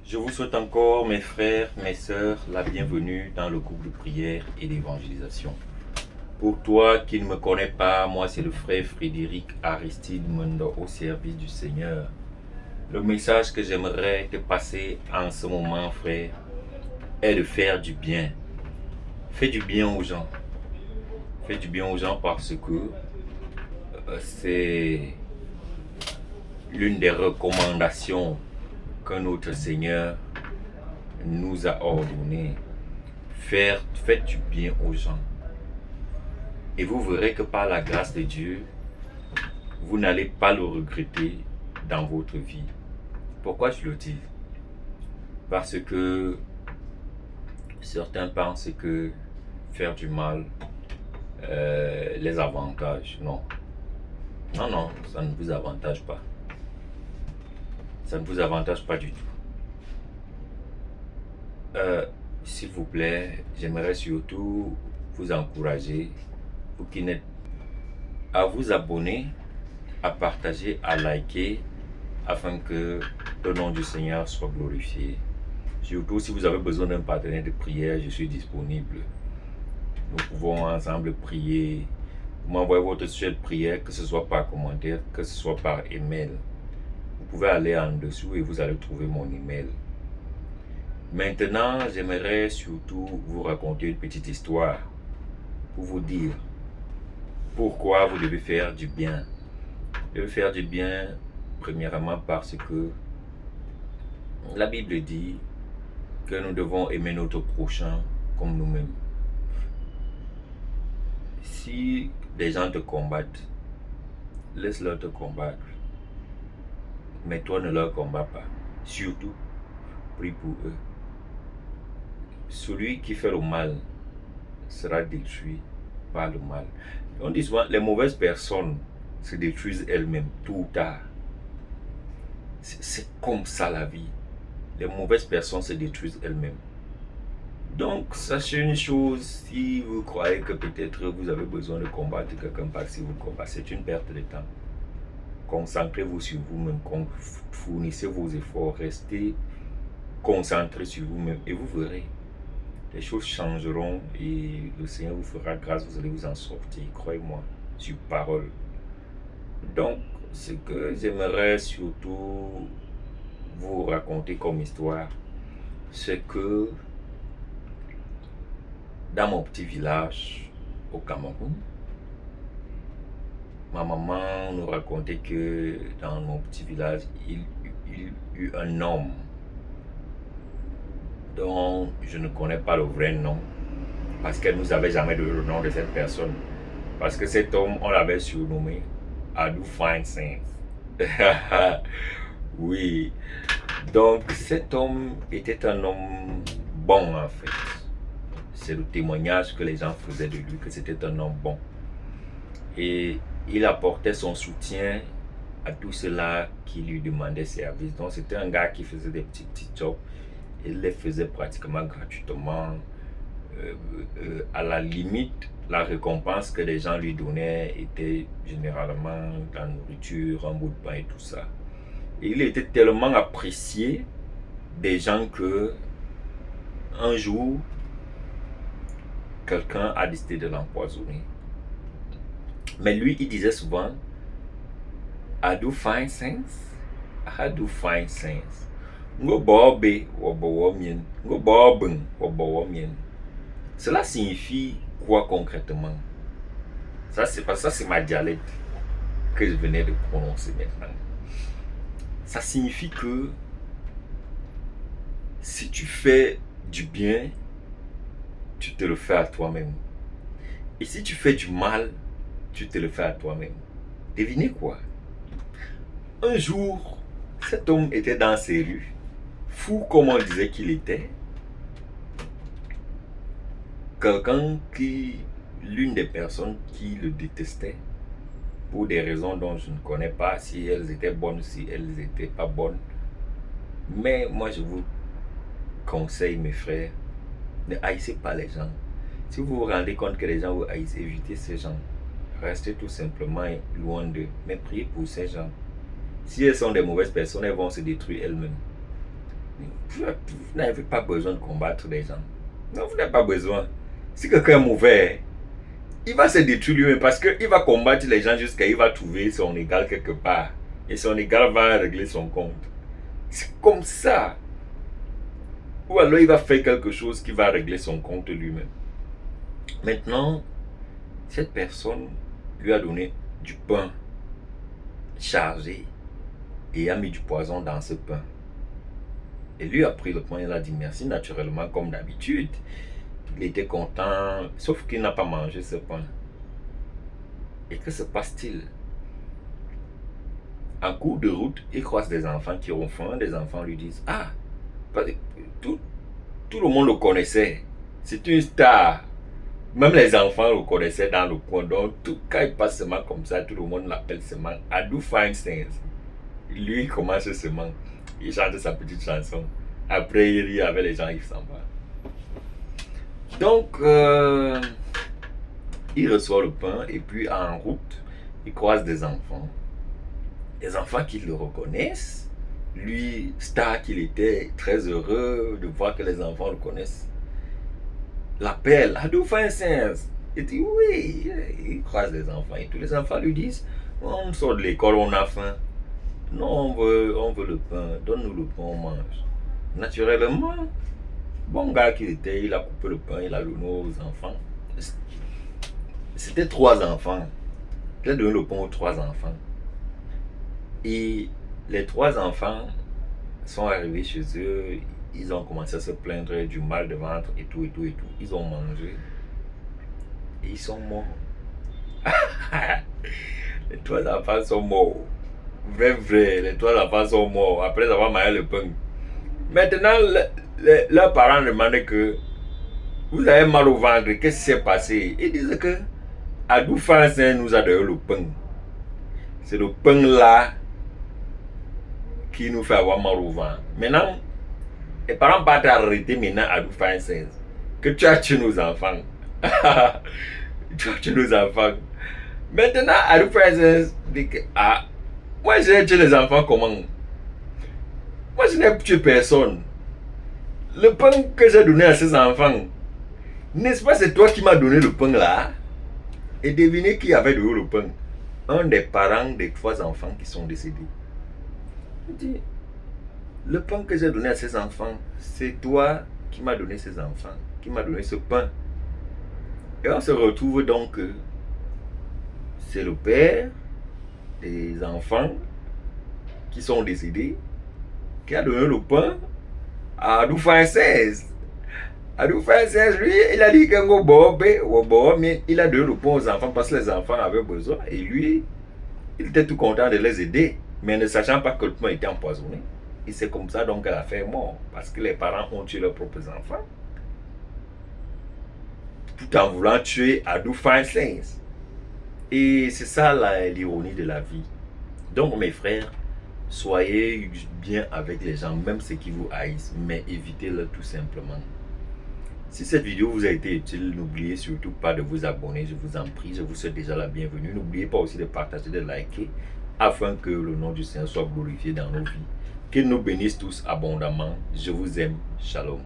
Je vous souhaite encore, mes frères, mes sœurs, la bienvenue dans le groupe de prière et d'évangélisation. Pour toi qui ne me connais pas, moi c'est le frère Frédéric Aristide Mundo au service du Seigneur. Le message que j'aimerais te passer en ce moment, frère, est de faire du bien. Fais du bien aux gens. Fais du bien aux gens parce que c'est l'une des recommandations que notre Seigneur nous a ordonné. Faites du bien aux gens. Et vous verrez que par la grâce de Dieu, vous n'allez pas le regretter dans votre vie. Pourquoi je le dis? Parce que certains pensent que faire du mal les avantage. Non. Non, non, ça ne vous avantage pas. Ça ne vous avantage pas du tout. S'il vous plaît, j'aimerais surtout vous encourager, vous qui n'êtes, à vous abonner, à partager, à liker, afin que le nom du Seigneur soit glorifié. Surtout si vous avez besoin d'un partenaire de prière, je suis disponible. Nous pouvons ensemble prier. Vous m'envoyez votre sujet de prière, que ce soit par commentaire, que ce soit par email. Vous pouvez aller en dessous et vous allez trouver mon email. Maintenant, j'aimerais surtout vous raconter une petite histoire pour vous dire pourquoi vous devez faire du bien. Vous devez faire du bien, premièrement parce que la Bible dit que nous devons aimer notre prochain comme nous-mêmes. Si des gens te combattent, laisse-leur te combattre. Mais toi ne leur combats pas. Surtout, prie pour eux. Celui qui fait le mal sera détruit par le mal. On dit souvent, les mauvaises personnes se détruisent elles-mêmes, tôt ou tard. C'est comme ça la vie. Les mauvaises personnes se détruisent elles-mêmes. Donc, sachez une chose, si vous croyez que peut-être vous avez besoin de combattre quelqu'un parce que vous combattez, c'est une perte de temps. Concentrez-vous sur vous-même, fournissez vos efforts, restez concentrés sur vous-même et vous verrez. Les choses changeront et le Seigneur vous fera grâce, vous allez vous en sortir, croyez-moi, sur parole. Donc, ce que j'aimerais surtout vous raconter comme histoire, c'est que dans mon petit village au Cameroun, ma maman nous racontait que dans mon petit village, il y eut un homme dont je ne connais pas le vrai nom, parce qu'elle ne nous avait jamais donné le nom de cette personne. Parce que cet homme, on l'avait surnommé Adou Fine Saints. Oui. Donc cet homme était un homme bon en fait. C'est le témoignage que les gens faisaient de lui, que c'était un homme bon. Et il apportait son soutien à tous ceux-là qui lui demandaient service. Donc c'était un gars qui faisait des petits jobs. Il les faisait pratiquement gratuitement. À la limite, la récompense que les gens lui donnaient était généralement la nourriture, un bout de pain et tout ça. Et il était tellement apprécié des gens que un jour, quelqu'un a décidé de l'empoisonner. Mais lui, il disait souvent, I do fine things, I do fine things. Cela signifie quoi concrètement? Ça, c'est ma dialecte que je venais de prononcer maintenant. Ça signifie que si tu fais du bien, tu te le fais à toi-même. Et si tu fais du mal, tu te le fais à toi-même. Devinez quoi? Un jour, cet homme était dans ses rues, fou comme on disait qu'il était. Quelqu'un l'une des personnes qui le détestait, pour des raisons dont je ne connais pas, si elles étaient bonnes, si elles n'étaient pas bonnes. Mais moi, je vous conseille, mes frères, ne haïssez pas les gens. Si vous vous rendez compte que les gens vous haïssent, évitez ces gens. Restez tout simplement loin d'eux, mais priez pour ces gens. Si elles sont des mauvaises personnes, elles vont se détruire elles-mêmes. Vous n'avez pas besoin de combattre les gens. Non, vous n'avez pas besoin. Si quelqu'un est mauvais, il va se détruire lui-même parce qu'il va combattre les gens jusqu'à il va trouver son égal quelque part. Et son égal va régler son compte. C'est comme ça. Ou alors il va faire quelque chose qui va régler son compte lui-même. Maintenant, cette personne lui a donné du pain chargé et a mis du poison dans ce pain. Et lui a pris le pain et il a dit merci naturellement comme d'habitude. Il était content, sauf qu'il n'a pas mangé ce pain. Et que se passe-t-il? En cours de route, il croise des enfants qui ont faim. Des enfants lui disent ah, tout le monde le connaissait. C'est une star. Même les enfants le connaissaient dans le coin. Donc, quand il passe seulement comme ça, tout le monde l'appelle seulement Adu Feinstein. Lui, il commence seulement. Il chante sa petite chanson. Après, il rit avec les gens, il s'en va. Donc, il reçoit le pain et puis en route, il croise des enfants. Des enfants qui le reconnaissent. Lui, star qu'il était, très heureux de voir que les enfants le connaissent. L'appelle, Adu Feinstein. Il dit oui. Il croise les enfants et tous les enfants lui disent on sort de l'école, on a faim. Non, on veut le pain. Donne-nous le pain, on mange. Naturellement, bon gars qu'il était, il a coupé le pain, il a donné aux enfants. C'était 3 enfants. Il a donné le pain aux 3 enfants. Et les 3 enfants sont arrivés chez eux. Ils ont commencé à se plaindre du mal de ventre et tout, et tout, et tout. Ils ont mangé. Et ils sont morts. Les 3 enfants sont morts. Vrai, les 3 enfants sont morts après avoir mangé le pain. Maintenant, leurs parents demandaient que vous avez mal au ventre, qu'est-ce qui s'est passé? Ils disent que Adu Feinstein nous a donné le pain. C'est le pain là qui nous fait avoir mal au ventre. Maintenant, les parents partent arrêter maintenant Adu Feinstein. Que tu as tué nos enfants. Tu as tué nos enfants. Maintenant, Adu Feinstein dit que ah, moi j'ai tué les enfants comment? Moi je n'ai tué personne. Le pain que j'ai donné à ces enfants, n'est-ce pas c'est toi qui m'as donné le pain là? Et devinez qui avait donné le pain? Un des parents des 3 enfants qui sont décédés. Il dit, le pain que j'ai donné à ces enfants, c'est toi qui m'as donné ces enfants, qui m'as donné ce pain. Et on se retrouve donc, c'est le père des enfants qui sont décédés, qui a donné le pain à Adu Feinstein. Adu Feinstein, lui, il a dit qu'il il a donné le pain aux enfants parce que les enfants avaient besoin. Et lui, il était tout content de les aider, mais ne sachant pas que le pain était empoisonné. Et c'est comme ça donc que l'affaire est morte, parce que les parents ont tué leurs propres enfants, tout en voulant tuer Adu Feinstein. Et c'est ça l'ironie de la vie. Donc mes frères, soyez bien avec les gens, même ceux qui vous haïssent, mais évitez-le tout simplement. Si cette vidéo vous a été utile, n'oubliez surtout pas de vous abonner, je vous en prie, je vous souhaite déjà la bienvenue. N'oubliez pas aussi de partager, de liker, afin que le nom du Seigneur soit glorifié dans nos vies. Qu'il nous bénisse tous abondamment. Je vous aime. Shalom.